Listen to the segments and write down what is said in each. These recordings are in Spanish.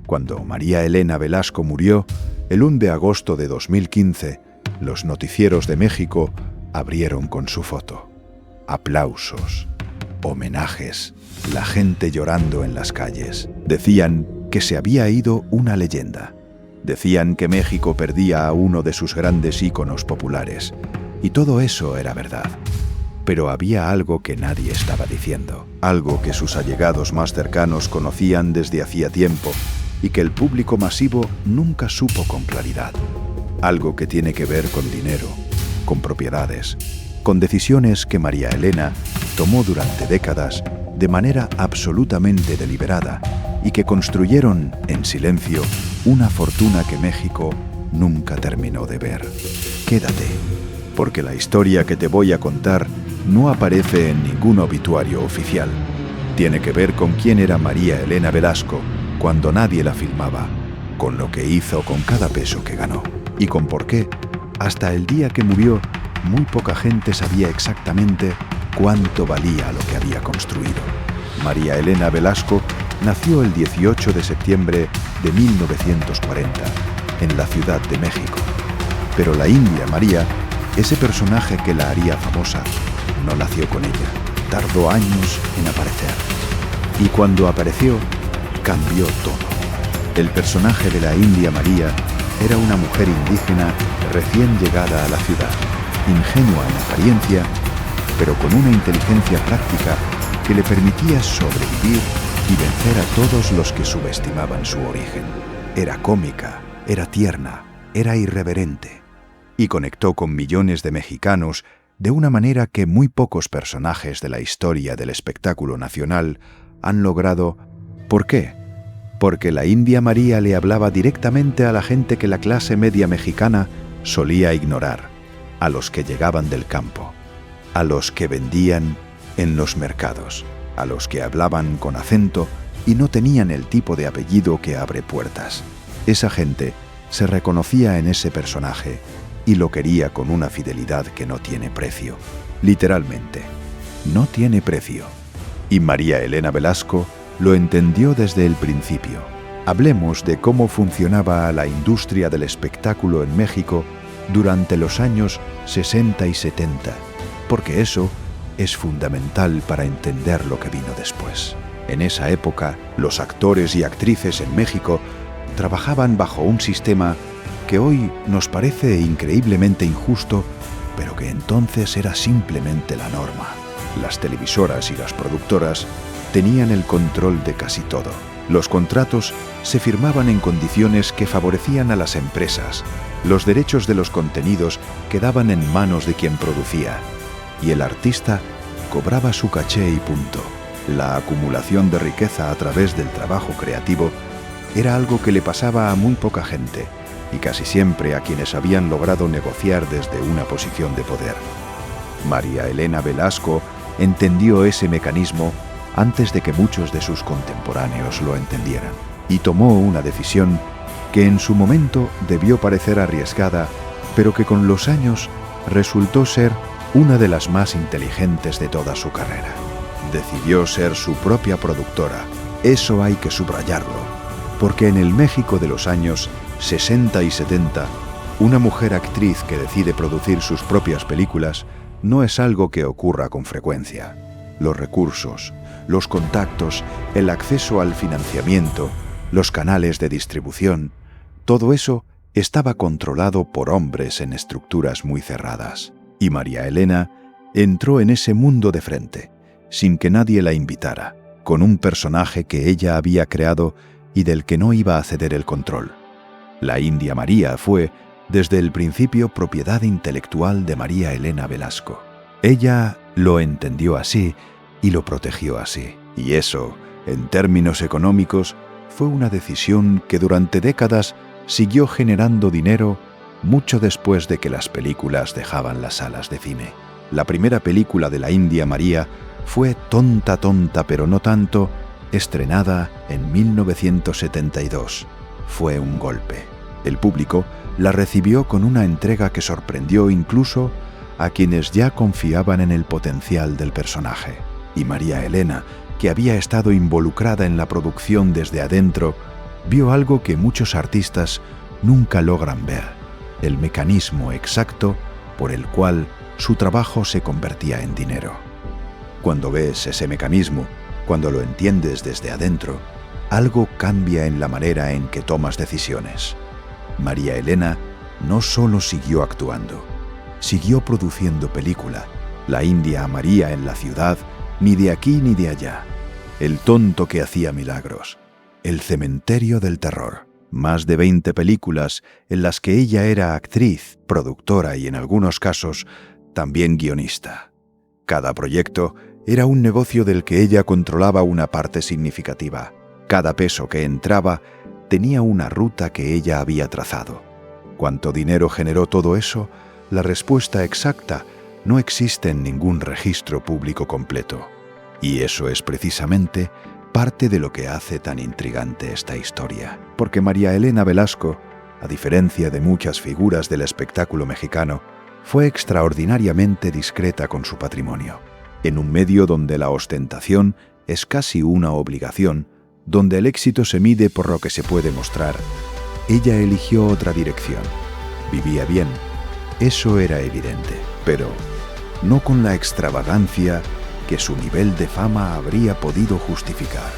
Cuando María Elena Velasco murió, el 1 de agosto de 2015, los noticieros de México abrieron con su foto. Aplausos, homenajes, la gente llorando en las calles. Decían que se había ido una leyenda. Decían que México perdía a uno de sus grandes íconos populares. Y todo eso era verdad. Pero había algo que nadie estaba diciendo, algo que sus allegados más cercanos conocían desde hacía tiempo y que el público masivo nunca supo con claridad. Algo que tiene que ver con dinero, con propiedades, con decisiones que María Elena tomó durante décadas de manera absolutamente deliberada y que construyeron, en silencio, una fortuna que México nunca terminó de ver. Quédate, porque la historia que te voy a contar no aparece en ningún obituario oficial. Tiene que ver con quién era María Elena Velasco cuando nadie la filmaba, con lo que hizo con cada peso que ganó y con por qué, hasta el día que murió, muy poca gente sabía exactamente cuánto valía lo que había construido. María Elena Velasco nació el 18 de septiembre de 1940 en la Ciudad de México. Pero la India María, ese personaje que la haría famosa, no nació con ella. Tardó años en aparecer. Y cuando apareció, cambió todo. El personaje de la India María era una mujer indígena recién llegada a la ciudad, ingenua en apariencia, pero con una inteligencia práctica que le permitía sobrevivir y vencer a todos los que subestimaban su origen. Era cómica, era tierna, era irreverente, y conectó con millones de mexicanos de una manera que muy pocos personajes de la historia del espectáculo nacional han logrado. ¿Por qué? Porque la India María le hablaba directamente a la gente que la clase media mexicana solía ignorar, a los que llegaban del campo, a los que vendían en los mercados, a los que hablaban con acento y no tenían el tipo de apellido que abre puertas. Esa gente se reconocía en ese personaje y lo quería con una fidelidad que no tiene precio. Literalmente, no tiene precio. Y María Elena Velasco lo entendió desde el principio. Hablemos de cómo funcionaba la industria del espectáculo en México durante los años 60 y 70, porque eso es fundamental para entender lo que vino después. En esa época, los actores y actrices en México trabajaban bajo un sistema que hoy nos parece increíblemente injusto, pero que entonces era simplemente la norma. Las televisoras y las productoras tenían el control de casi todo. Los contratos se firmaban en condiciones que favorecían a las empresas. Los derechos de los contenidos quedaban en manos de quien producía. Y el artista cobraba su caché y punto. La acumulación de riqueza a través del trabajo creativo era algo que le pasaba a muy poca gente, y casi siempre a quienes habían logrado negociar desde una posición de poder. María Elena Velasco entendió ese mecanismo antes de que muchos de sus contemporáneos lo entendieran, y tomó una decisión que en su momento debió parecer arriesgada, pero que con los años resultó ser una de las más inteligentes de toda su carrera. Decidió ser su propia productora. Eso hay que subrayarlo, porque en el México de los años 60 y 70, una mujer actriz que decide producir sus propias películas no es algo que ocurra con frecuencia. Los recursos, los contactos, el acceso al financiamiento, los canales de distribución, todo eso estaba controlado por hombres en estructuras muy cerradas. Y María Elena entró en ese mundo de frente, sin que nadie la invitara, con un personaje que ella había creado y del que no iba a ceder el control. La India María fue, desde el principio, propiedad intelectual de María Elena Velasco. Ella lo entendió así y lo protegió así. Y eso, en términos económicos, fue una decisión que durante décadas siguió generando dinero mucho después de que las películas dejaban las salas de cine. La primera película de la India María fue Tonta, tonta, pero no tanto, estrenada en 1972. Fue un golpe. El público la recibió con una entrega que sorprendió incluso a quienes ya confiaban en el potencial del personaje. Y María Elena, que había estado involucrada en la producción desde adentro, vio algo que muchos artistas nunca logran ver: el mecanismo exacto por el cual su trabajo se convertía en dinero. Cuando ves ese mecanismo, cuando lo entiendes desde adentro, algo cambia en la manera en que tomas decisiones. María Elena no solo siguió actuando, siguió produciendo película: La India María en la ciudad, Ni de aquí ni de allá, El tonto que hacía milagros, El cementerio del terror. Más de 20 películas en las que ella era actriz, productora y en algunos casos también guionista. Cada proyecto era un negocio del que ella controlaba una parte significativa. Cada peso que entraba tenía una ruta que ella había trazado. ¿Cuánto dinero generó todo eso? La respuesta exacta no existe en ningún registro público completo. Y eso es precisamente parte de lo que hace tan intrigante esta historia. Porque María Elena Velasco, a diferencia de muchas figuras del espectáculo mexicano, fue extraordinariamente discreta con su patrimonio. En un medio donde la ostentación es casi una obligación, donde el éxito se mide por lo que se puede mostrar, ella eligió otra dirección. Vivía bien, eso era evidente, pero no con la extravagancia que su nivel de fama habría podido justificar.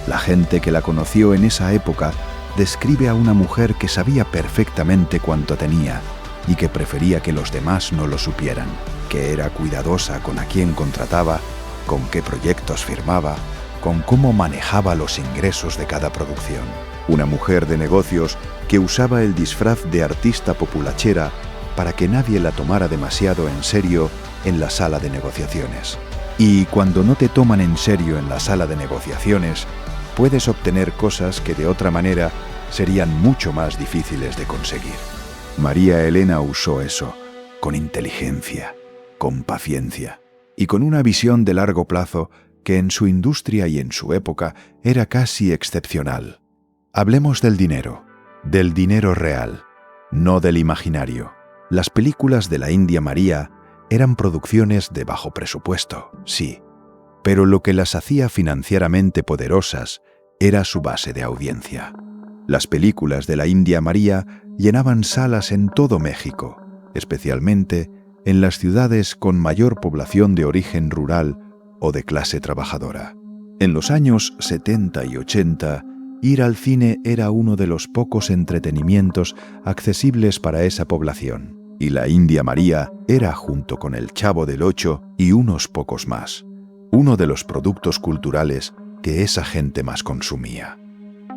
La gente que la conoció en esa época describe a una mujer que sabía perfectamente cuánto tenía y que prefería que los demás no lo supieran, que era cuidadosa con a quién contrataba, con qué proyectos firmaba, con cómo manejaba los ingresos de cada producción. Una mujer de negocios que usaba el disfraz de artista populachera para que nadie la tomara demasiado en serio en la sala de negociaciones. Y cuando no te toman en serio en la sala de negociaciones, puedes obtener cosas que de otra manera serían mucho más difíciles de conseguir. María Elena usó eso con inteligencia, con paciencia y con una visión de largo plazo que en su industria y en su época era casi excepcional. Hablemos del dinero real, no del imaginario. Las películas de la India María eran producciones de bajo presupuesto, sí, pero lo que las hacía financieramente poderosas era su base de audiencia. Las películas de la India María llenaban salas en todo México, especialmente en las ciudades con mayor población de origen rural o de clase trabajadora. En los años 70 y 80, ir al cine era uno de los pocos entretenimientos accesibles para esa población. Y la India María era, junto con El Chavo del Ocho y unos pocos más, uno de los productos culturales que esa gente más consumía.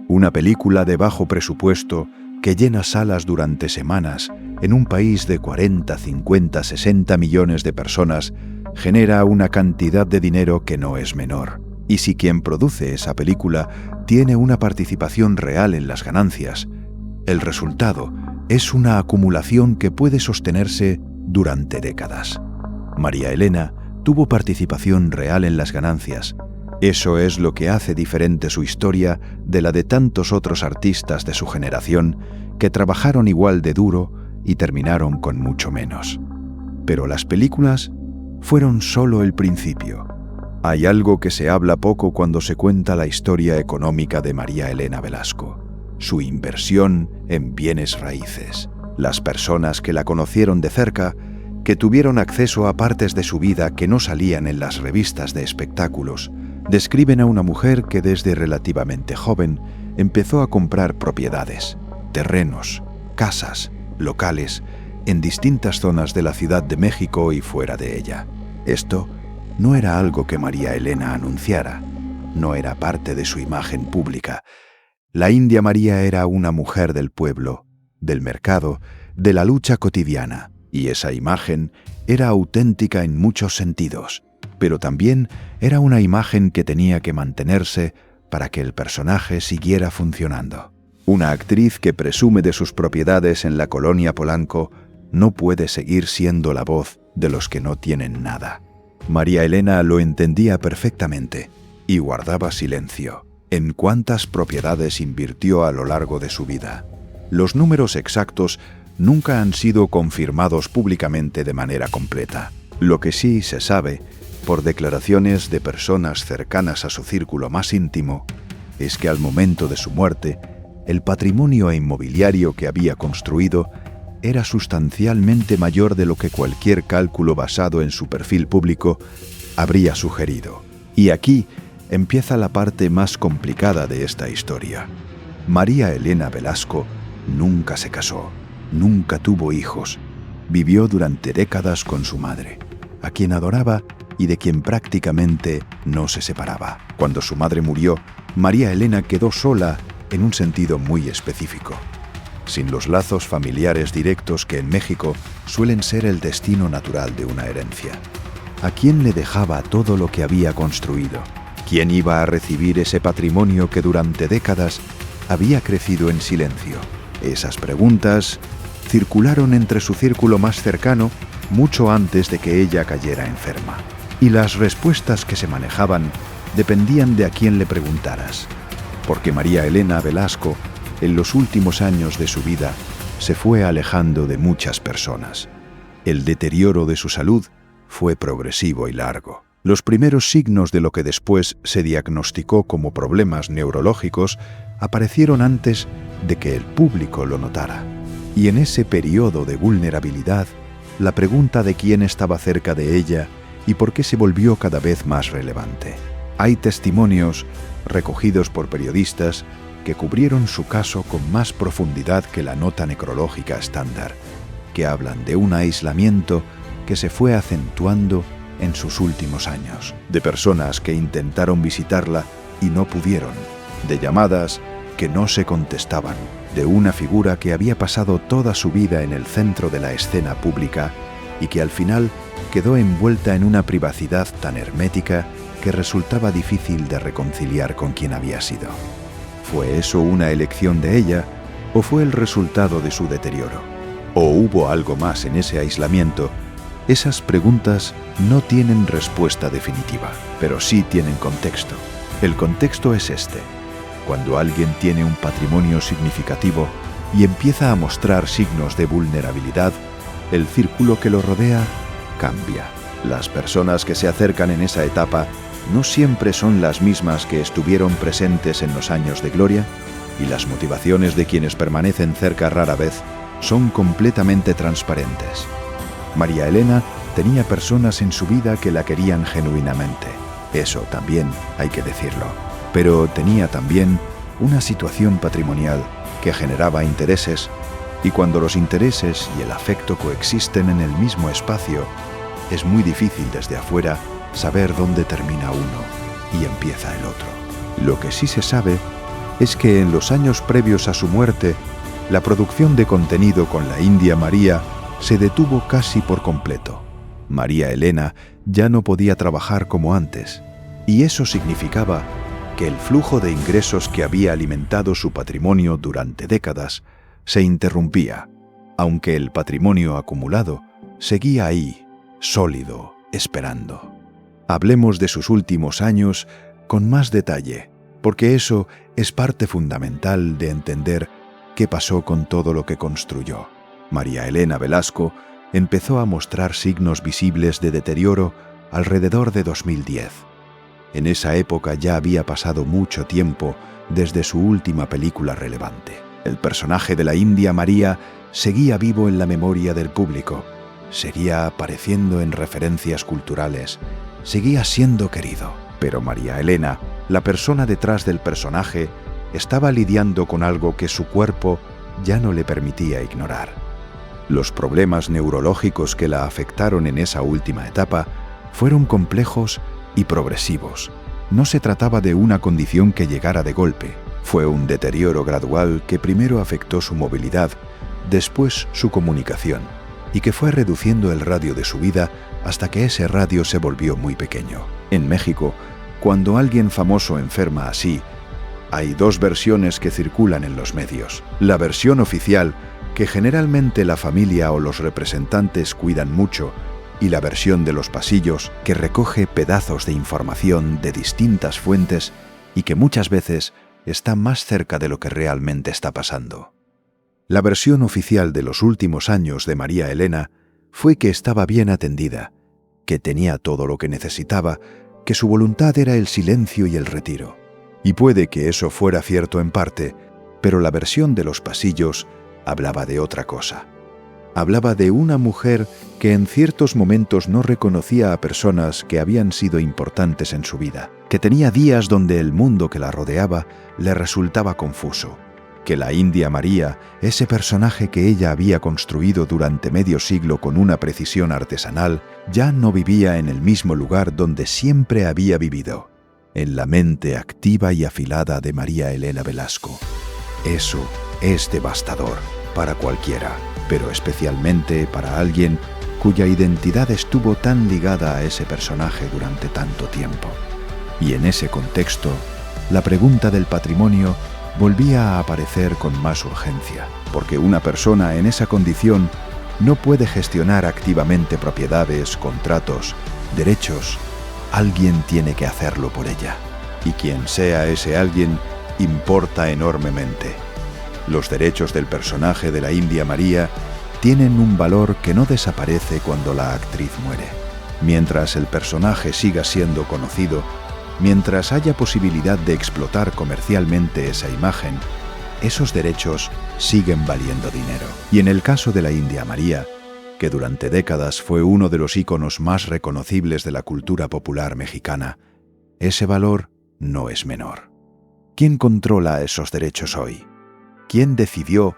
Una película de bajo presupuesto que llena salas durante semanas en un país de 40, 50, 60 millones de personas genera una cantidad de dinero que no es menor. Y si quien produce esa película tiene una participación real en las ganancias, el resultado es una acumulación que puede sostenerse durante décadas. María Elena tuvo participación real en las ganancias. Eso es lo que hace diferente su historia de la de tantos otros artistas de su generación que trabajaron igual de duro y terminaron con mucho menos. Pero las películas fueron solo el principio. Hay algo que se habla poco cuando se cuenta la historia económica de María Elena Velasco: su inversión en bienes raíces. Las personas que la conocieron de cerca, que tuvieron acceso a partes de su vida que no salían en las revistas de espectáculos, describen a una mujer que desde relativamente joven empezó a comprar propiedades, terrenos, casas, locales, en distintas zonas de la Ciudad de México y fuera de ella. Esto no era algo que María Elena anunciara, no era parte de su imagen pública. La India María era una mujer del pueblo, del mercado, de la lucha cotidiana, y esa imagen era auténtica en muchos sentidos, pero también era una imagen que tenía que mantenerse para que el personaje siguiera funcionando. Una actriz que presume de sus propiedades en la colonia Polanco no puede seguir siendo la voz de los que no tienen nada. María Elena lo entendía perfectamente y guardaba silencio. ¿En cuántas propiedades invirtió a lo largo de su vida? Los números exactos nunca han sido confirmados públicamente de manera completa. Lo que sí se sabe, por declaraciones de personas cercanas a su círculo más íntimo, es que al momento de su muerte el patrimonio inmobiliario que había construido era sustancialmente mayor de lo que cualquier cálculo basado en su perfil público habría sugerido. Y aquí empieza la parte más complicada de esta historia. María Elena Velasco nunca se casó, nunca tuvo hijos. Vivió durante décadas con su madre, a quien adoraba y de quien prácticamente no se separaba. Cuando su madre murió, María Elena quedó sola en un sentido muy específico, sin los lazos familiares directos que en México suelen ser el destino natural de una herencia. ¿A quién le dejaba todo lo que había construido? ¿Quién iba a recibir ese patrimonio que durante décadas había crecido en silencio? Esas preguntas circularon entre su círculo más cercano mucho antes de que ella cayera enferma. Y las respuestas que se manejaban dependían de a quién le preguntaras, porque María Elena Velasco, en los últimos años de su vida, se fue alejando de muchas personas. El deterioro de su salud fue progresivo y largo. Los primeros signos de lo que después se diagnosticó como problemas neurológicos aparecieron antes de que el público lo notara. Y en ese periodo de vulnerabilidad, la pregunta de quién estaba cerca de ella y por qué se volvió cada vez más relevante. Hay testimonios recogidos por periodistas que cubrieron su caso con más profundidad que la nota necrológica estándar, que hablan de un aislamiento que se fue acentuando en sus últimos años, de personas que intentaron visitarla y no pudieron, de llamadas que no se contestaban, de una figura que había pasado toda su vida en el centro de la escena pública y que al final quedó envuelta en una privacidad tan hermética que resultaba difícil de reconciliar con quien había sido. ¿Fue eso una elección de ella o fue el resultado de su deterioro? ¿O hubo algo más en ese aislamiento? Esas preguntas no tienen respuesta definitiva, pero sí tienen contexto. El contexto es este. Cuando alguien tiene un patrimonio significativo y empieza a mostrar signos de vulnerabilidad, el círculo que lo rodea cambia. Las personas que se acercan en esa etapa no siempre son las mismas que estuvieron presentes en los años de gloria, y las motivaciones de quienes permanecen cerca rara vez son completamente transparentes. María Elena tenía personas en su vida que la querían genuinamente. Eso también hay que decirlo. Pero tenía también una situación patrimonial que generaba intereses, y cuando los intereses y el afecto coexisten en el mismo espacio, es muy difícil desde afuera saber dónde termina uno y empieza el otro. Lo que sí se sabe es que en los años previos a su muerte, la producción de contenido con la India María se detuvo casi por completo. María Elena ya no podía trabajar como antes, y eso significaba que el flujo de ingresos que había alimentado su patrimonio durante décadas se interrumpía, aunque el patrimonio acumulado seguía ahí, sólido, esperando. Hablemos de sus últimos años con más detalle, porque eso es parte fundamental de entender qué pasó con todo lo que construyó. María Elena Velasco empezó a mostrar signos visibles de deterioro alrededor de 2010. En esa época ya había pasado mucho tiempo desde su última película relevante. El personaje de la India María seguía vivo en la memoria del público, seguía apareciendo en referencias culturales, seguía siendo querido. Pero María Elena, la persona detrás del personaje, estaba lidiando con algo que su cuerpo ya no le permitía ignorar. Los problemas neurológicos que la afectaron en esa última etapa fueron complejos y progresivos. No se trataba de una condición que llegara de golpe. Fue un deterioro gradual que primero afectó su movilidad, después su comunicación, y que fue reduciendo el radio de su vida hasta que ese radio se volvió muy pequeño. En México, cuando alguien famoso enferma así, hay dos versiones que circulan en los medios. La versión oficial, que generalmente la familia o los representantes cuidan mucho, y la versión de los pasillos, que recoge pedazos de información de distintas fuentes y que muchas veces está más cerca de lo que realmente está pasando. La versión oficial de los últimos años de María Elena fue que estaba bien atendida, que tenía todo lo que necesitaba, que su voluntad era el silencio y el retiro. Y puede que eso fuera cierto en parte, Pero la versión de los pasillos hablaba de otra cosa. Hablaba de una mujer que en ciertos momentos no reconocía a personas que habían sido importantes en su vida, que tenía días donde el mundo que la rodeaba le resultaba confuso, que la India María, ese personaje que ella había construido durante medio siglo con una precisión artesanal, ya no vivía en el mismo lugar donde siempre había vivido, en la mente activa y afilada de María Elena Velasco. Eso es devastador para cualquiera, pero especialmente para alguien cuya identidad estuvo tan ligada a ese personaje durante tanto tiempo. Y en ese contexto, la pregunta del patrimonio volvía a aparecer con más urgencia, porque una persona en esa condición no puede gestionar activamente propiedades, contratos, derechos. Alguien tiene que hacerlo por ella, y quien sea ese alguien importa enormemente. Los derechos del personaje de la India María tienen un valor que no desaparece cuando la actriz muere. Mientras el personaje siga siendo conocido, mientras haya posibilidad de explotar comercialmente esa imagen, esos derechos siguen valiendo dinero. Y en el caso de la India María, que durante décadas fue uno de los íconos más reconocibles de la cultura popular mexicana, ese valor no es menor. ¿Quién controla esos derechos hoy? ¿Quién decidió,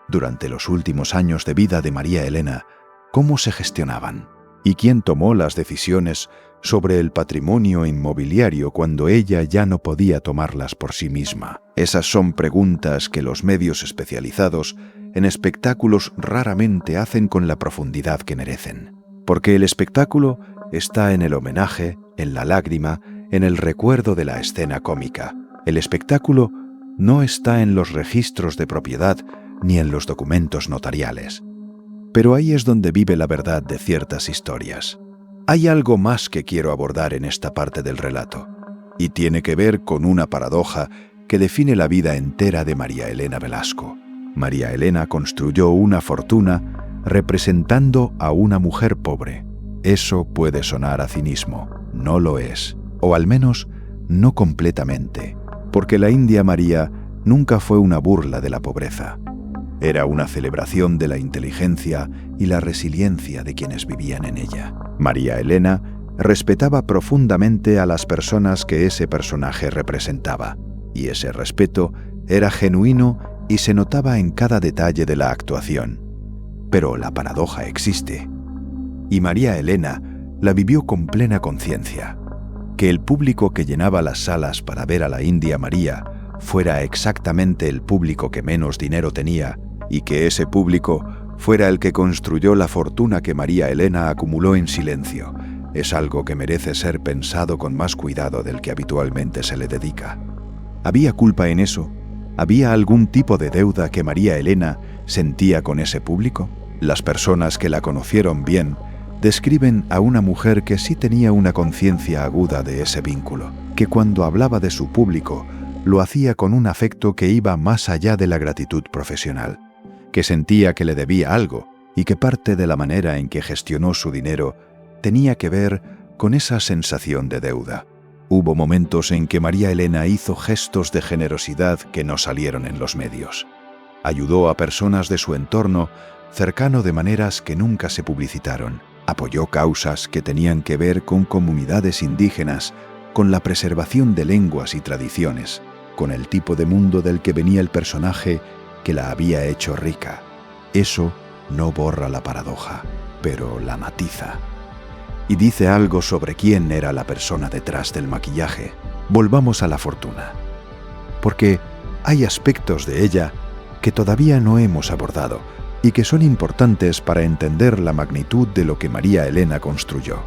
durante los últimos años de vida de María Elena, cómo se gestionaban? ¿Y quién tomó las decisiones sobre el patrimonio inmobiliario cuando ella ya no podía tomarlas por sí misma? Esas son preguntas que los medios especializados en espectáculos raramente hacen con la profundidad que merecen. Porque el espectáculo está en el homenaje, en la lágrima, en el recuerdo de la escena cómica. El espectáculo no está en los registros de propiedad ni en los documentos notariales. Pero ahí es donde vive la verdad de ciertas historias. Hay algo más que quiero abordar en esta parte del relato, y tiene que ver con una paradoja que define la vida entera de María Elena Velasco. María Elena construyó una fortuna representando a una mujer pobre. Eso puede sonar a cinismo, no lo es, o al menos no completamente, porque la India María nunca fue una burla de la pobreza. Era una celebración de la inteligencia y la resiliencia de quienes vivían en ella. María Elena respetaba profundamente a las personas que ese personaje representaba, y ese respeto era genuino y se notaba en cada detalle de la actuación. Pero la paradoja existe, y María Elena la vivió con plena conciencia. Que el público que llenaba las salas para ver a la India María fuera exactamente el público que menos dinero tenía, y que ese público fuera el que construyó la fortuna que María Elena acumuló en silencio, es algo que merece ser pensado con más cuidado del que habitualmente se le dedica. ¿Había culpa en eso? ¿Había algún tipo de deuda que María Elena sentía con ese público? Las personas que la conocieron bien describen a una mujer que sí tenía una conciencia aguda de ese vínculo, que cuando hablaba de su público lo hacía con un afecto que iba más allá de la gratitud profesional, que sentía que le debía algo y que parte de la manera en que gestionó su dinero tenía que ver con esa sensación de deuda. Hubo momentos en que María Elena hizo gestos de generosidad que no salieron en los medios. Ayudó a personas de su entorno cercano de maneras que nunca se publicitaron. Apoyó causas que tenían que ver con comunidades indígenas, con la preservación de lenguas y tradiciones, con el tipo de mundo del que venía el personaje que la había hecho rica. Eso no borra la paradoja, pero la matiza. Y dice algo sobre quién era la persona detrás del maquillaje. Volvamos a la fortuna. Porque hay aspectos de ella que todavía no hemos abordado y que son importantes para entender la magnitud de lo que María Elena construyó.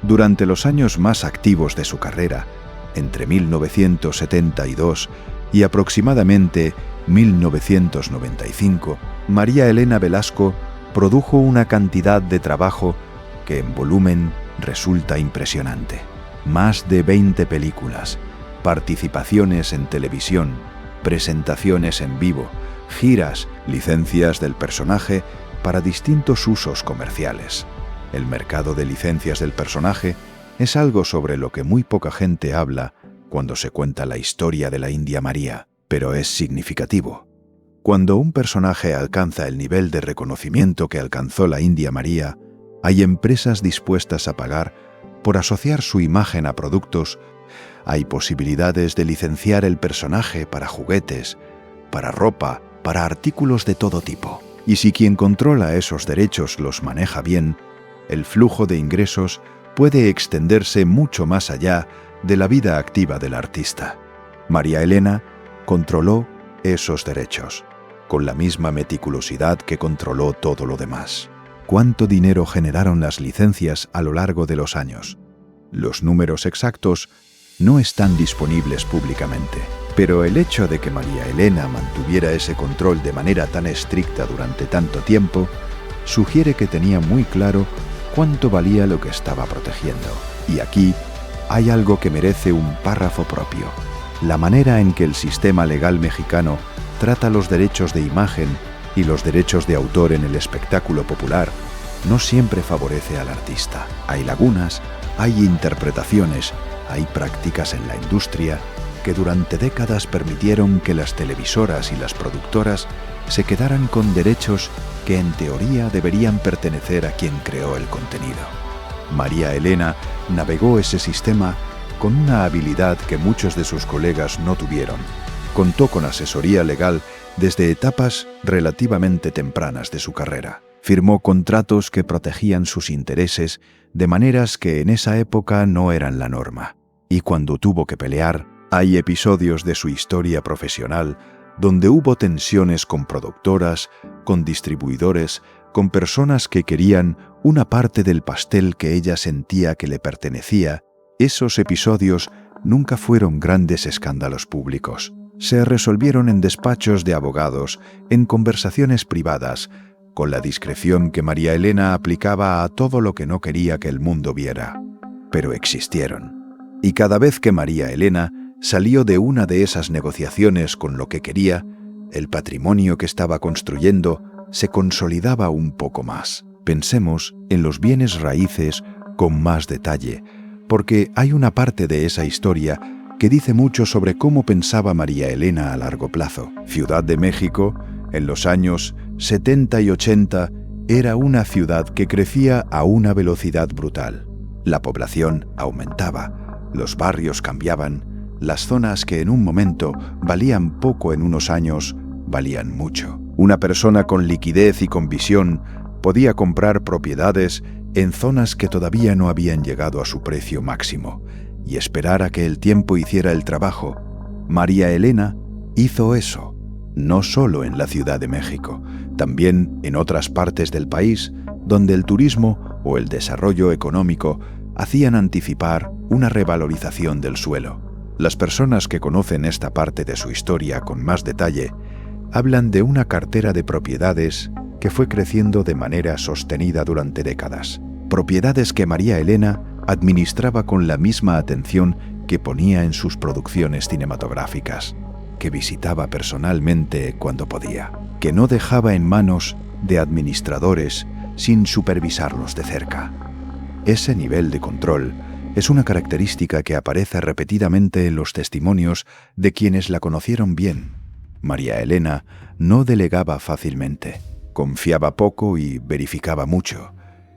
Durante los años más activos de su carrera, entre 1972 y aproximadamente 1995, María Elena Velasco produjo una cantidad de trabajo que en volumen resulta impresionante. Más de 20 películas, participaciones en televisión, presentaciones en vivo, giras, licencias del personaje para distintos usos comerciales. El mercado de licencias del personaje es algo sobre lo que muy poca gente habla cuando se cuenta la historia de la India María, pero es significativo. Cuando un personaje alcanza el nivel de reconocimiento que alcanzó la India María, hay empresas dispuestas a pagar por asociar su imagen a productos. Hay posibilidades de licenciar el personaje para juguetes, para ropa, para artículos de todo tipo. Y si quien controla esos derechos los maneja bien, el flujo de ingresos puede extenderse mucho más allá de la vida activa del artista. María Elena controló esos derechos, con la misma meticulosidad que controló todo lo demás. ¿Cuánto dinero generaron las licencias a lo largo de los años? Los números exactos no están disponibles públicamente, pero el hecho de que María Elena mantuviera ese control de manera tan estricta durante tanto tiempo sugiere que tenía muy claro cuánto valía lo que estaba protegiendo. Y aquí hay algo que merece un párrafo propio: la manera en que el sistema legal mexicano trata los derechos de imagen y los derechos de autor en el espectáculo popular no siempre favorece al artista. Hay lagunas, hay interpretaciones, hay prácticas en la industria que durante décadas permitieron que las televisoras y las productoras se quedaran con derechos que en teoría deberían pertenecer a quien creó el contenido. María Elena navegó ese sistema con una habilidad que muchos de sus colegas no tuvieron. Contó con asesoría legal desde etapas relativamente tempranas de su carrera. Firmó contratos que protegían sus intereses de maneras que en esa época no eran la norma. Y cuando tuvo que pelear, hay episodios de su historia profesional donde hubo tensiones con productoras, con distribuidores, con personas que querían una parte del pastel que ella sentía que le pertenecía. Esos episodios nunca fueron grandes escándalos públicos. Se resolvieron en despachos de abogados, en conversaciones privadas, con la discreción que María Elena aplicaba a todo lo que no quería que el mundo viera. Pero existieron. Y cada vez que María Elena salió de una de esas negociaciones con lo que quería, el patrimonio que estaba construyendo se consolidaba un poco más. Pensemos en los bienes raíces con más detalle, porque hay una parte de esa historia que dice mucho sobre cómo pensaba María Elena a largo plazo. Ciudad de México, en los años 70 y 80, era una ciudad que crecía a una velocidad brutal. La población aumentaba, los barrios cambiaban, las zonas que en un momento valían poco en unos años, valían mucho. Una persona con liquidez y con visión podía comprar propiedades en zonas que todavía no habían llegado a su precio máximo y esperar a que el tiempo hiciera el trabajo. María Elena hizo eso, no solo en la Ciudad de México, también en otras partes del país donde el turismo o el desarrollo económico hacían anticipar una revalorización del suelo. Las personas que conocen esta parte de su historia con más detalle hablan de una cartera de propiedades que fue creciendo de manera sostenida durante décadas. Propiedades que María Elena administraba con la misma atención que ponía en sus producciones cinematográficas, que visitaba personalmente cuando podía, que no dejaba en manos de administradores sin supervisarlos de cerca. Ese nivel de control es una característica que aparece repetidamente en los testimonios de quienes la conocieron bien. María Elena no delegaba fácilmente, confiaba poco y verificaba mucho.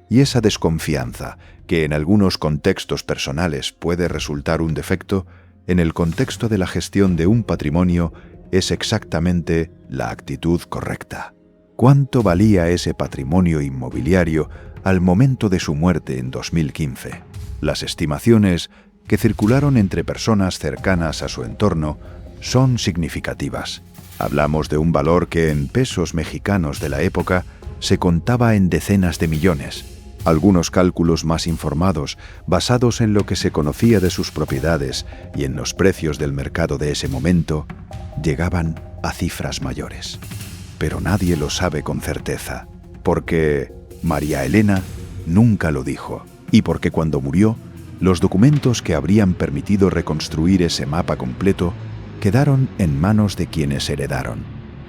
Y esa desconfianza, que en algunos contextos personales puede resultar un defecto, en el contexto de la gestión de un patrimonio es exactamente la actitud correcta. ¿Cuánto valía ese patrimonio inmobiliario al momento de su muerte en 2015? Las estimaciones que circularon entre personas cercanas a su entorno son significativas. Hablamos de un valor que en pesos mexicanos de la época se contaba en decenas de millones. Algunos cálculos más informados, basados en lo que se conocía de sus propiedades y en los precios del mercado de ese momento, llegaban a cifras mayores. Pero nadie lo sabe con certeza, porque María Elena nunca lo dijo, y porque cuando murió, los documentos que habrían permitido reconstruir ese mapa completo quedaron en manos de quienes heredaron,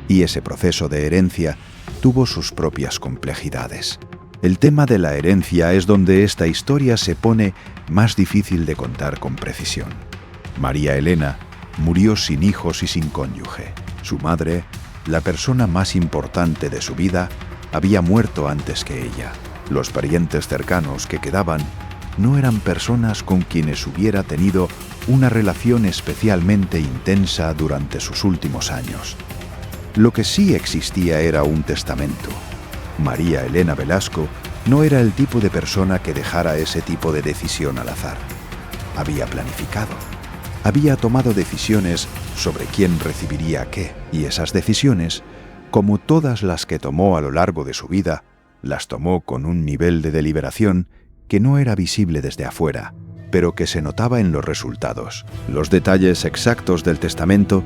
y ese proceso de herencia tuvo sus propias complejidades. El tema de la herencia es donde esta historia se pone más difícil de contar con precisión. María Elena murió sin hijos y sin cónyuge. Su madre, La persona más importante de su vida había muerto antes que ella. Los parientes cercanos que quedaban no eran personas con quienes hubiera tenido una relación especialmente intensa durante sus últimos años. Lo que sí existía era un testamento. María Elena Velasco no era el tipo de persona que dejara ese tipo de decisión al azar. Había planificado. Había tomado decisiones sobre quién recibiría qué, y esas decisiones, como todas las que tomó a lo largo de su vida, las tomó con un nivel de deliberación que no era visible desde afuera, pero que se notaba en los resultados. Los detalles exactos del testamento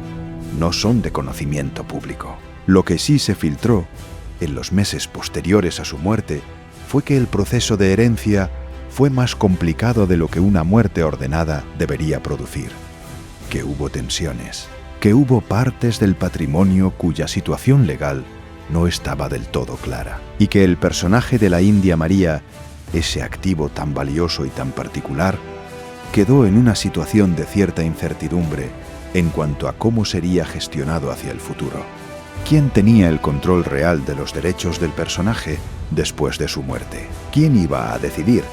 no son de conocimiento público. Lo que sí se filtró, en los meses posteriores a su muerte, fue que el proceso de herencia fue más complicado de lo que una muerte ordenada debería producir, que hubo tensiones, que hubo partes del patrimonio cuya situación legal no estaba del todo clara, y que el personaje de la India María, ese activo tan valioso y tan particular, quedó en una situación de cierta incertidumbre en cuanto a cómo sería gestionado hacia el futuro. ¿Quién tenía el control real de los derechos del personaje después de su muerte? ¿Quién iba a decidir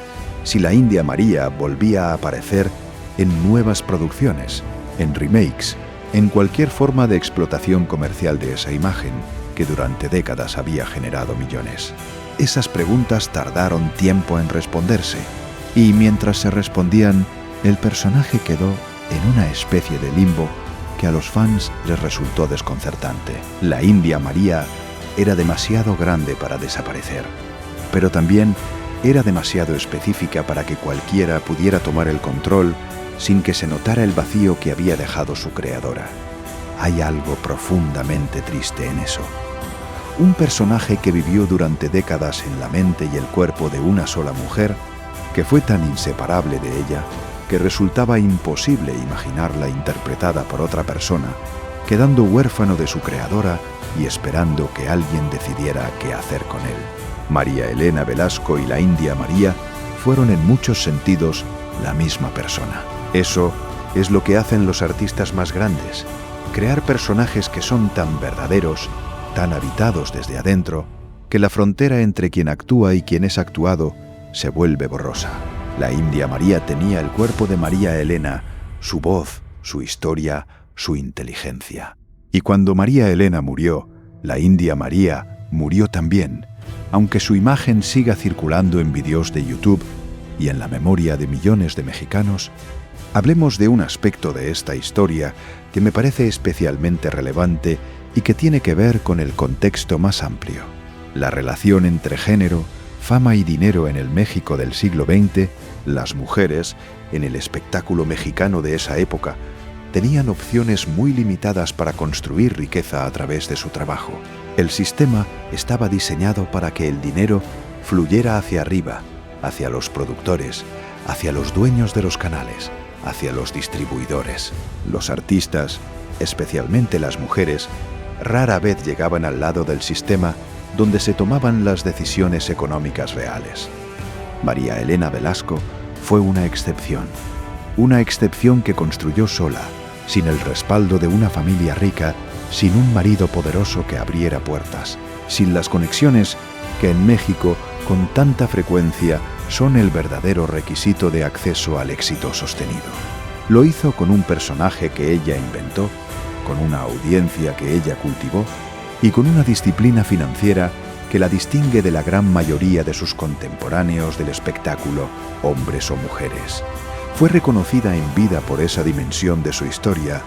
si la India María volvía a aparecer en nuevas producciones, en remakes, en cualquier forma de explotación comercial de esa imagen que durante décadas había generado millones? Esas preguntas tardaron tiempo en responderse, y mientras se respondían, el personaje quedó en una especie de limbo que a los fans les resultó desconcertante. La India María era demasiado grande para desaparecer, pero también era demasiado específica para que cualquiera pudiera tomar el control sin que se notara el vacío que había dejado su creadora. Hay algo profundamente triste en eso. Un personaje que vivió durante décadas en la mente y el cuerpo de una sola mujer, que fue tan inseparable de ella que resultaba imposible imaginarla interpretada por otra persona, quedando huérfano de su creadora y esperando que alguien decidiera qué hacer con él. María Elena Velasco y la India María fueron en muchos sentidos la misma persona. Eso es lo que hacen los artistas más grandes, crear personajes que son tan verdaderos, tan habitados desde adentro, que la frontera entre quien actúa y quien es actuado se vuelve borrosa. La India María tenía el cuerpo de María Elena, su voz, su historia, su inteligencia. Y cuando María Elena murió, la India María murió también, aunque su imagen siga circulando en vídeos de YouTube y en la memoria de millones de mexicanos. Hablemos de un aspecto de esta historia que me parece especialmente relevante y que tiene que ver con el contexto más amplio. La relación entre género, fama y dinero en el México del siglo XX. Las mujeres, en el espectáculo mexicano de esa época, tenían opciones muy limitadas para construir riqueza a través de su trabajo. El sistema estaba diseñado para que el dinero fluyera hacia arriba, hacia los productores, hacia los dueños de los canales, hacia los distribuidores. Los artistas, especialmente las mujeres, rara vez llegaban al lado del sistema donde se tomaban las decisiones económicas reales. María Elena Velasco fue una excepción que construyó sola, sin el respaldo de una familia rica, sin un marido poderoso que abriera puertas, sin las conexiones que en México con tanta frecuencia son el verdadero requisito de acceso al éxito sostenido. Lo hizo con un personaje que ella inventó, con una audiencia que ella cultivó y con una disciplina financiera que la distingue de la gran mayoría de sus contemporáneos del espectáculo, hombres o mujeres. Fue reconocida en vida por esa dimensión de su historia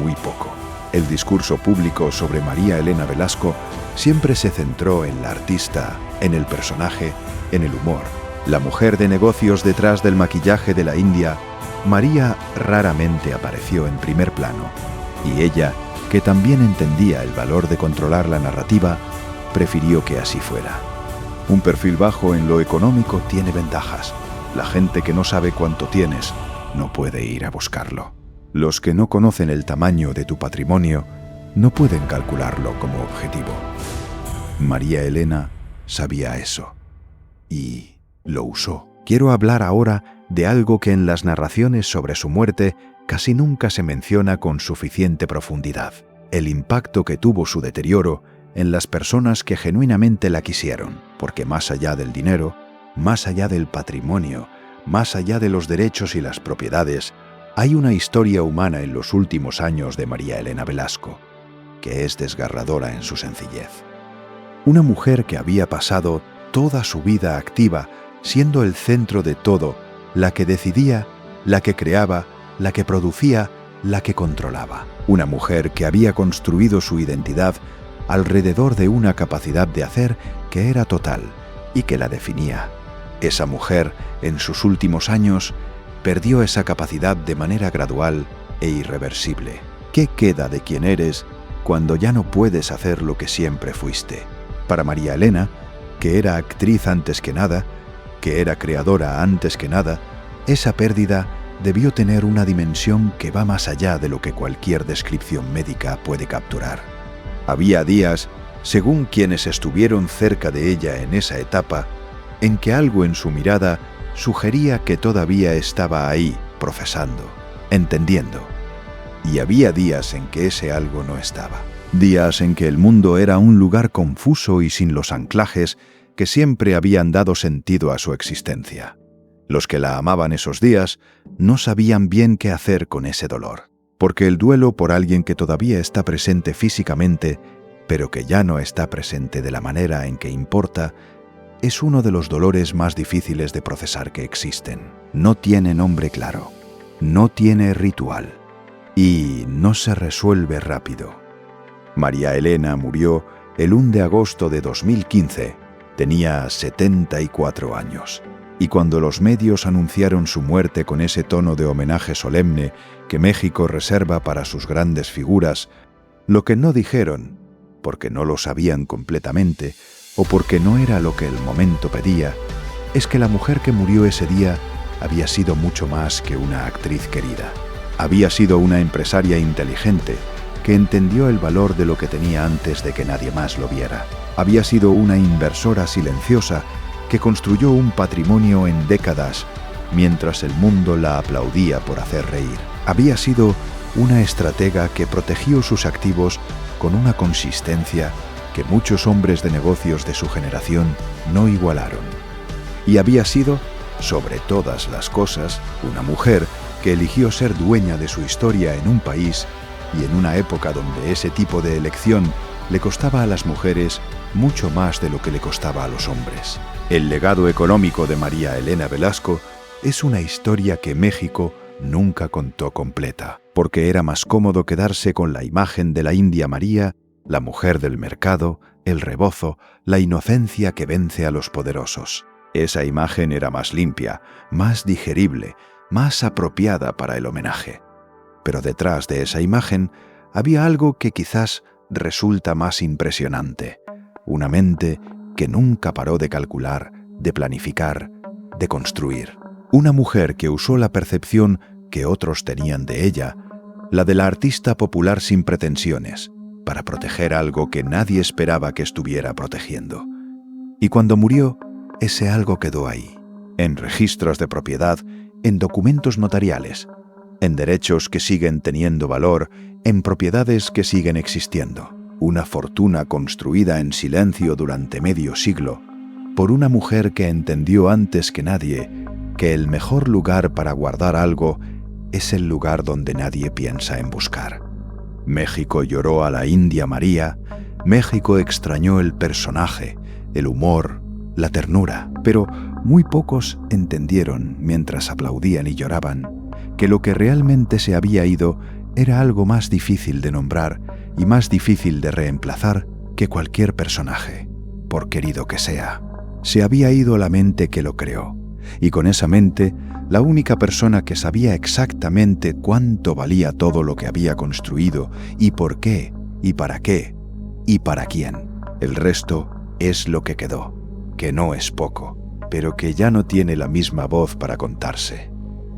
muy poco. El discurso público sobre María Elena Velasco siempre se centró en la artista, en el personaje, en el humor. La mujer de negocios detrás del maquillaje de la India, María raramente apareció en primer plano, y ella, que también entendía el valor de controlar la narrativa, prefirió que así fuera. Un perfil bajo en lo económico tiene ventajas. La gente que no sabe cuánto tienes no puede ir a buscarlo. Los que no conocen el tamaño de tu patrimonio no pueden calcularlo como objetivo. María Elena sabía eso y lo usó. Quiero hablar ahora de algo que en las narraciones sobre su muerte casi nunca se menciona con suficiente profundidad. el impacto que tuvo su deterioro en las personas que genuinamente la quisieron, porque más allá del dinero, más allá del patrimonio, más allá de los derechos y las propiedades, hay una historia humana en los últimos años de María Elena Velasco, que es desgarradora en su sencillez. Una mujer que había pasado toda su vida activa, siendo el centro de todo, la que decidía, la que creaba, la que producía, la que controlaba. Una mujer que había construido su identidad alrededor de una capacidad de hacer que era total y que la definía. Esa mujer, en sus últimos años, perdió esa capacidad de manera gradual e irreversible. ¿Qué queda de quién eres cuando ya no puedes hacer lo que siempre fuiste? Para María Elena, que era actriz antes que nada, que era creadora antes que nada, esa pérdida debió tener una dimensión que va más allá de lo que cualquier descripción médica puede capturar. Había días, según quienes estuvieron cerca de ella en esa etapa, en que algo en su mirada sugería que todavía estaba ahí, procesando, entendiendo. Y había días en que ese algo no estaba. Días en que el mundo era un lugar confuso y sin los anclajes que siempre habían dado sentido a su existencia. Los que la amaban esos días no sabían bien qué hacer con ese dolor, porque el duelo por alguien que todavía está presente físicamente, pero que ya no está presente de la manera en que importa, es uno de los dolores más difíciles de procesar que existen. No tiene nombre claro, no tiene ritual y no se resuelve rápido. María Elena murió el 1 de agosto de 2015. Tenía 74 años. Y cuando los medios anunciaron su muerte con ese tono de homenaje solemne que México reserva para sus grandes figuras, lo que no dijeron, porque no lo sabían completamente o porque no era lo que el momento pedía, es que la mujer que murió ese día había sido mucho más que una actriz querida. Había sido una empresaria inteligente que entendió el valor de lo que tenía antes de que nadie más lo viera. Había sido una inversora silenciosa que construyó un patrimonio en décadas mientras el mundo la aplaudía por hacer reír. Había sido una estratega que protegió sus activos con una consistencia que muchos hombres de negocios de su generación no igualaron. Y había sido, sobre todas las cosas, una mujer que eligió ser dueña de su historia en un país y en una época donde ese tipo de elección le costaba a las mujeres mucho más de lo que le costaba a los hombres. El legado económico de María Elena Velasco es una historia que México nunca contó completa, porque era más cómodo quedarse con la imagen de la India María, la mujer del mercado, el rebozo, la inocencia que vence a los poderosos. Esa imagen era más limpia, más digerible, más apropiada para el homenaje. Pero detrás de esa imagen había algo que quizás resulta más impresionante: una mente que nunca paró de calcular, de planificar, de construir. Una mujer que usó la percepción que otros tenían de ella, la de la artista popular sin pretensiones, para proteger algo que nadie esperaba que estuviera protegiendo. Y cuando murió, ese algo quedó ahí, en registros de propiedad, en documentos notariales, en derechos que siguen teniendo valor, en propiedades que siguen existiendo. Una fortuna construida en silencio durante medio siglo por una mujer que entendió antes que nadie que el mejor lugar para guardar algo es el lugar donde nadie piensa en buscar. México lloró a la India María, México extrañó el personaje, el humor, la ternura, pero muy pocos entendieron, mientras aplaudían y lloraban, que lo que realmente se había ido era algo más difícil de nombrar y más difícil de reemplazar que cualquier personaje, por querido que sea. Se había ido la mente que lo creó, y con esa mente, la única persona que sabía exactamente cuánto valía todo lo que había construido, y por qué, y para qué, y para quién. El resto es lo que quedó, que no es poco, pero que ya no tiene la misma voz para contarse.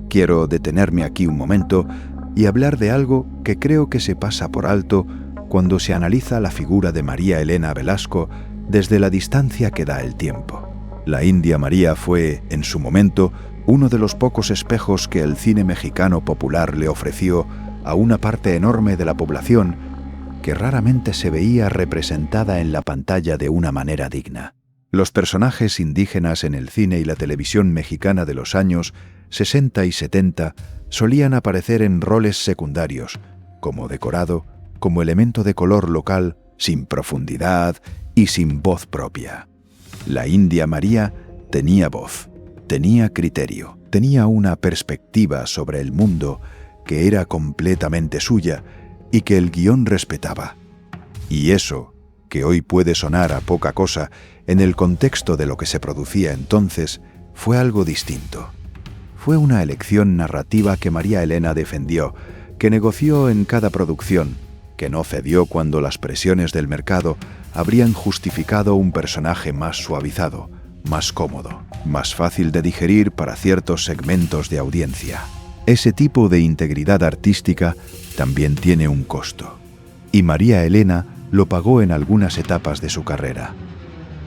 Quiero detenerme aquí un momento y hablar de algo que creo que se pasa por alto cuando se analiza la figura de María Elena Velasco desde la distancia que da el tiempo. La India María fue, en su momento, uno de los pocos espejos que el cine mexicano popular le ofreció a una parte enorme de la población que raramente se veía representada en la pantalla de una manera digna. Los personajes indígenas en el cine y la televisión mexicana de los años 60 y 70 solían aparecer en roles secundarios, como decorado, como elemento de color local, sin profundidad y sin voz propia. La India María tenía voz, tenía criterio, tenía una perspectiva sobre el mundo que era completamente suya y que el guión respetaba. Y eso, que hoy puede sonar a poca cosa, en el contexto de lo que se producía entonces, fue algo distinto. Fue una elección narrativa que María Elena defendió, que negoció en cada producción, que no cedió cuando las presiones del mercado habrían justificado un personaje más suavizado, más cómodo, más fácil de digerir para ciertos segmentos de audiencia. Ese tipo de integridad artística también tiene un costo. Y María Elena lo pagó en algunas etapas de su carrera.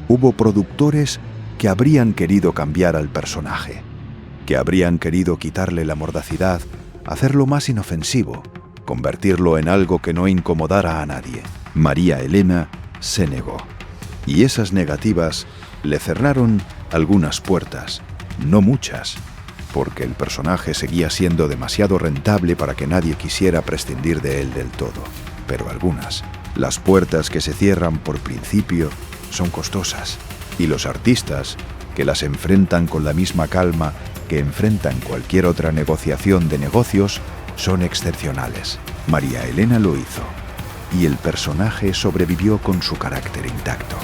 Hubo productores que habrían querido cambiar al personaje, que habrían querido quitarle la mordacidad, hacerlo más inofensivo, convertirlo en algo que no incomodara a nadie. María Elena se negó. Y esas negativas le cerraron algunas puertas, no muchas, porque el personaje seguía siendo demasiado rentable para que nadie quisiera prescindir de él del todo. Pero algunas, las puertas que se cierran por principio, son costosas, y los artistas, que las enfrentan con la misma calma que enfrentan cualquier otra negociación de negocios, son excepcionales. María Elena lo hizo, y el personaje sobrevivió con su carácter intacto.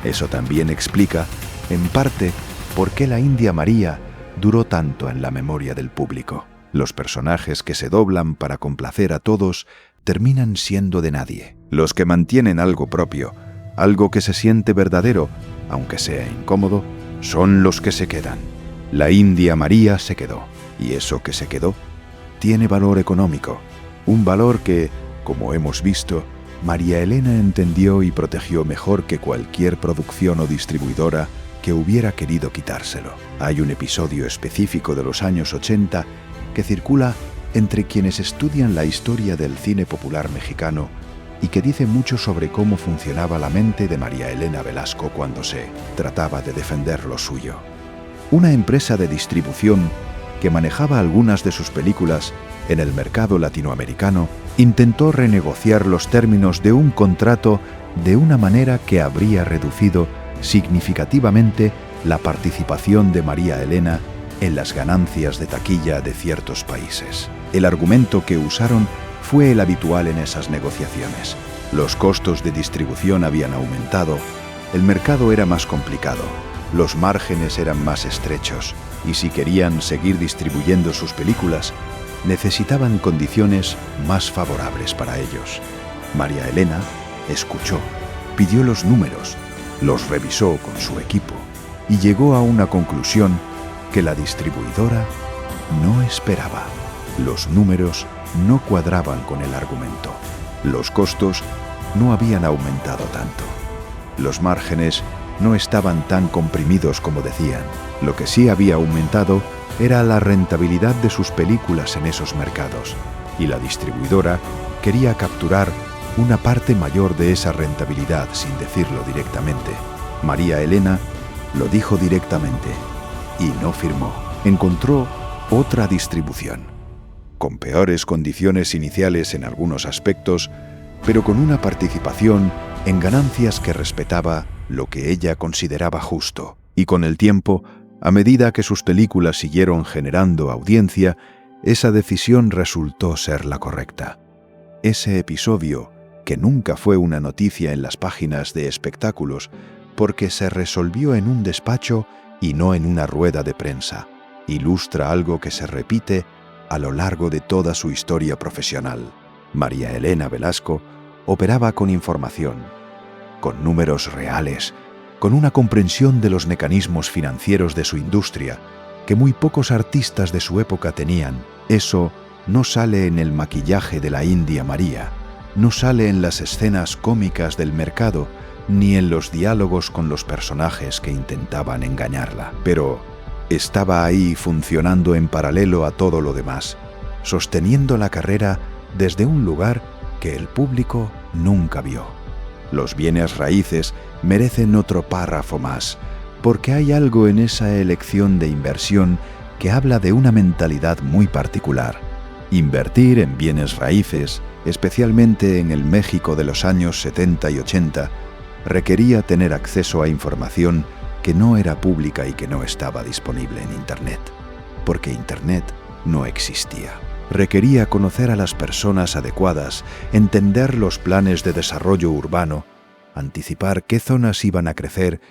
Eso también explica, en parte, por qué la India María duró tanto en la memoria del público. Los personajes que se doblan para complacer a todos terminan siendo de nadie. Los que mantienen algo propio, algo que se siente verdadero, aunque sea incómodo, son los que se quedan. La India María se quedó, y eso que se quedó tiene valor económico, un valor que, como hemos visto, María Elena entendió y protegió mejor que cualquier producción o distribuidora que hubiera querido quitárselo. Hay un episodio específico de los años 80 que circula entre quienes estudian la historia del cine popular mexicano y que dice mucho sobre cómo funcionaba la mente de María Elena Velasco cuando se trataba de defender lo suyo. Una empresa de distribución que manejaba algunas de sus películas en el mercado latinoamericano intentó renegociar los términos de un contrato de una manera que habría reducido significativamente la participación de María Elena en las ganancias de taquilla de ciertos países. El argumento que usaron fue el habitual en esas negociaciones. Los costos de distribución habían aumentado, el mercado era más complicado, los márgenes eran más estrechos, y si querían seguir distribuyendo sus películas, necesitaban condiciones más favorables para ellos. María Elena escuchó, pidió los números, los revisó con su equipo y llegó a una conclusión que la distribuidora no esperaba. Los números no cuadraban con el argumento. Los costos no habían aumentado tanto. Los márgenes no estaban tan comprimidos como decían. Lo que sí había aumentado era la rentabilidad de sus películas en esos mercados, y la distribuidora quería capturar una parte mayor de esa rentabilidad sin decirlo directamente. María Elena lo dijo directamente y no firmó. Encontró otra distribución, con peores condiciones iniciales en algunos aspectos, pero con una participación en ganancias que respetaba lo que ella consideraba justo. Y con el tiempo, a medida que sus películas siguieron generando audiencia, esa decisión resultó ser la correcta. Ese episodio, que nunca fue una noticia en las páginas de espectáculos, porque se resolvió en un despacho y no en una rueda de prensa, ilustra algo que se repite a lo largo de toda su historia profesional. María Elena Velasco operaba con información, con números reales, con una comprensión de los mecanismos financieros de su industria que muy pocos artistas de su época tenían. Eso no sale en el maquillaje de la India María, no sale en las escenas cómicas del mercado, ni en los diálogos con los personajes que intentaban engañarla. Pero estaba ahí funcionando en paralelo a todo lo demás, sosteniendo la carrera desde un lugar que el público nunca vio. Los bienes raíces merecen otro párrafo más, porque hay algo en esa elección de inversión que habla de una mentalidad muy particular. Invertir en bienes raíces, especialmente en el México de los años 70 y 80, requería tener acceso a información que no era pública y que no estaba disponible en Internet, porque Internet no existía. Requería conocer a las personas adecuadas, entender los planes de desarrollo urbano, anticipar qué zonas iban a crecer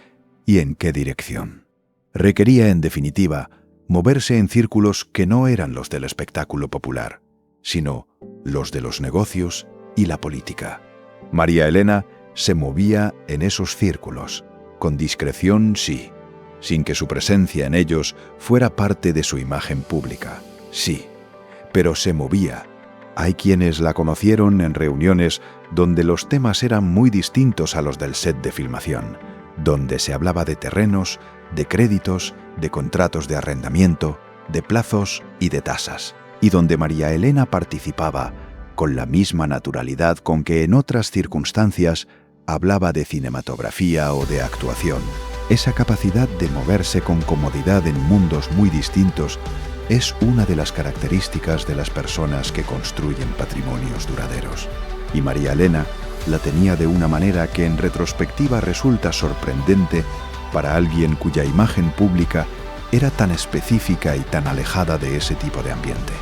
y en qué dirección. Requería, en definitiva, moverse en círculos que no eran los del espectáculo popular, sino los de los negocios y la política. María Elena se movía en esos círculos, con discreción sí, sin que su presencia en ellos fuera parte de su imagen pública, sí, pero se movía. Hay quienes la conocieron en reuniones donde los temas eran muy distintos a los del set de filmación, donde se hablaba de terrenos, de créditos, de contratos de arrendamiento, de plazos y de tasas, y donde María Elena participaba con la misma naturalidad con que en otras circunstancias hablaba de cinematografía o de actuación. Esa capacidad de moverse con comodidad en mundos muy distintos es una de las características de las personas que construyen patrimonios duraderos. Y María Elena la tenía de una manera que en retrospectiva resulta sorprendente para alguien cuya imagen pública era tan específica y tan alejada de ese tipo de ambiente.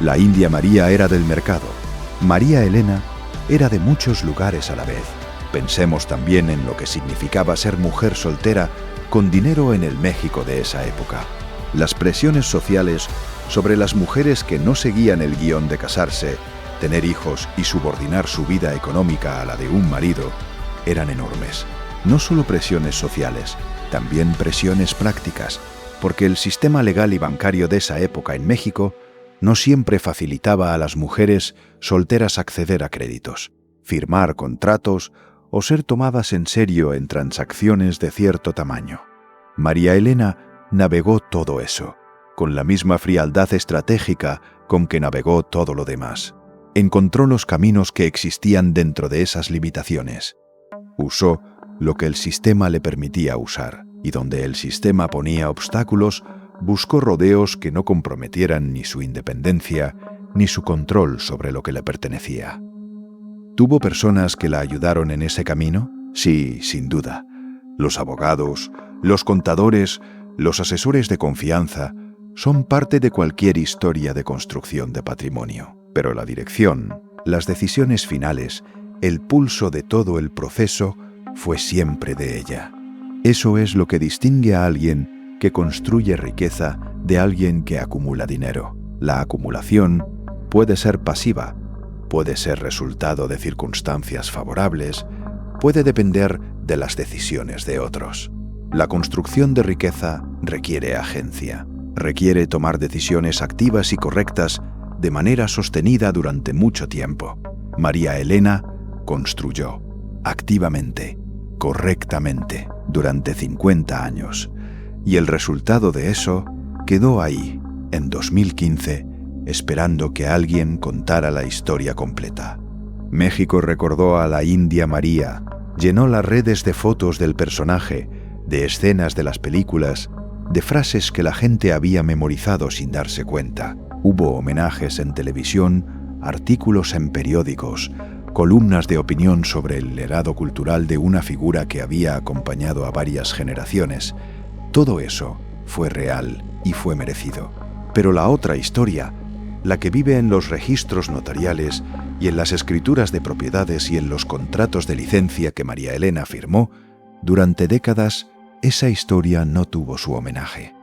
La India María era del mercado. María Elena era de muchos lugares a la vez. Pensemos también en lo que significaba ser mujer soltera con dinero en el México de esa época. Las presiones sociales sobre las mujeres que no seguían el guión de casarse, tener hijos y subordinar su vida económica a la de un marido eran enormes. No solo presiones sociales, también presiones prácticas, porque el sistema legal y bancario de esa época en México no siempre facilitaba a las mujeres solteras acceder a créditos, firmar contratos o ser tomadas en serio en transacciones de cierto tamaño. María Elena navegó todo eso, con la misma frialdad estratégica con que navegó todo lo demás. Encontró los caminos que existían dentro de esas limitaciones. Usó lo que el sistema le permitía usar, y donde el sistema ponía obstáculos, buscó rodeos que no comprometieran ni su independencia ni su control sobre lo que le pertenecía. ¿Tuvo personas que la ayudaron en ese camino? Sí, sin duda. Los abogados, los contadores, los asesores de confianza son parte de cualquier historia de construcción de patrimonio. Pero la dirección, las decisiones finales, el pulso de todo el proceso fue siempre de ella. Eso es lo que distingue a alguien que construye riqueza de alguien que acumula dinero. La acumulación puede ser pasiva, puede ser resultado de circunstancias favorables, puede depender de las decisiones de otros. La construcción de riqueza requiere agencia, requiere tomar decisiones activas y correctas de manera sostenida durante mucho tiempo. María Elena construyó activamente, correctamente, durante 50 años. Y el resultado de eso quedó ahí, en 2015, esperando que alguien contara la historia completa. México recordó a la India María, llenó las redes de fotos del personaje, de escenas de las películas, de frases que la gente había memorizado sin darse cuenta. Hubo homenajes en televisión, artículos en periódicos, columnas de opinión sobre el legado cultural de una figura que había acompañado a varias generaciones. Todo eso fue real y fue merecido. Pero la otra historia, la que vive en los registros notariales y en las escrituras de propiedades y en los contratos de licencia que María Elena firmó, durante décadas esa historia no tuvo su homenaje.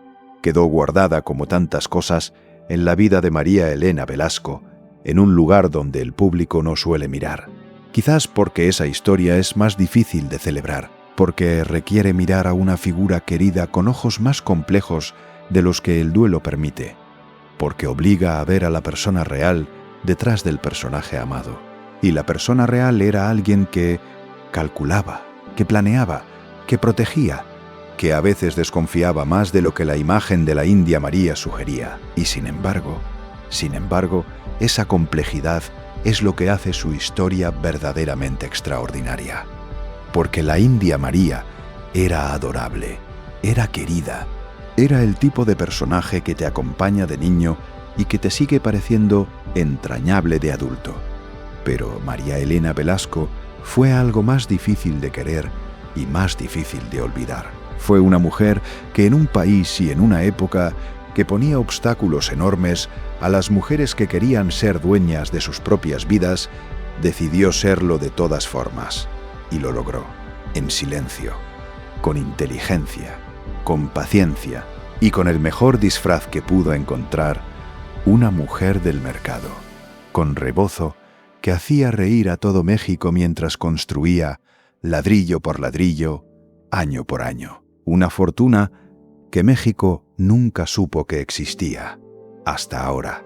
Quedó guardada, como tantas cosas, en la vida de María Elena Velasco, en un lugar donde el público no suele mirar. Quizás porque esa historia es más difícil de celebrar, porque requiere mirar a una figura querida con ojos más complejos de los que el duelo permite, porque obliga a ver a la persona real detrás del personaje amado. Y la persona real era alguien que calculaba, que planeaba, que protegía, que a veces desconfiaba más de lo que la imagen de la India María sugería. Y sin embargo, esa complejidad es lo que hace su historia verdaderamente extraordinaria. Porque la India María era adorable, era querida, era el tipo de personaje que te acompaña de niño y que te sigue pareciendo entrañable de adulto. Pero María Elena Velasco fue algo más difícil de querer y más difícil de olvidar. Fue una mujer que en un país y en una época que ponía obstáculos enormes a las mujeres que querían ser dueñas de sus propias vidas, decidió serlo de todas formas. Y lo logró, en silencio, con inteligencia, con paciencia y con el mejor disfraz que pudo encontrar, una mujer del mercado, con rebozo, que hacía reír a todo México mientras construía, ladrillo por ladrillo, año por año, una fortuna que México nunca supo que existía, hasta ahora.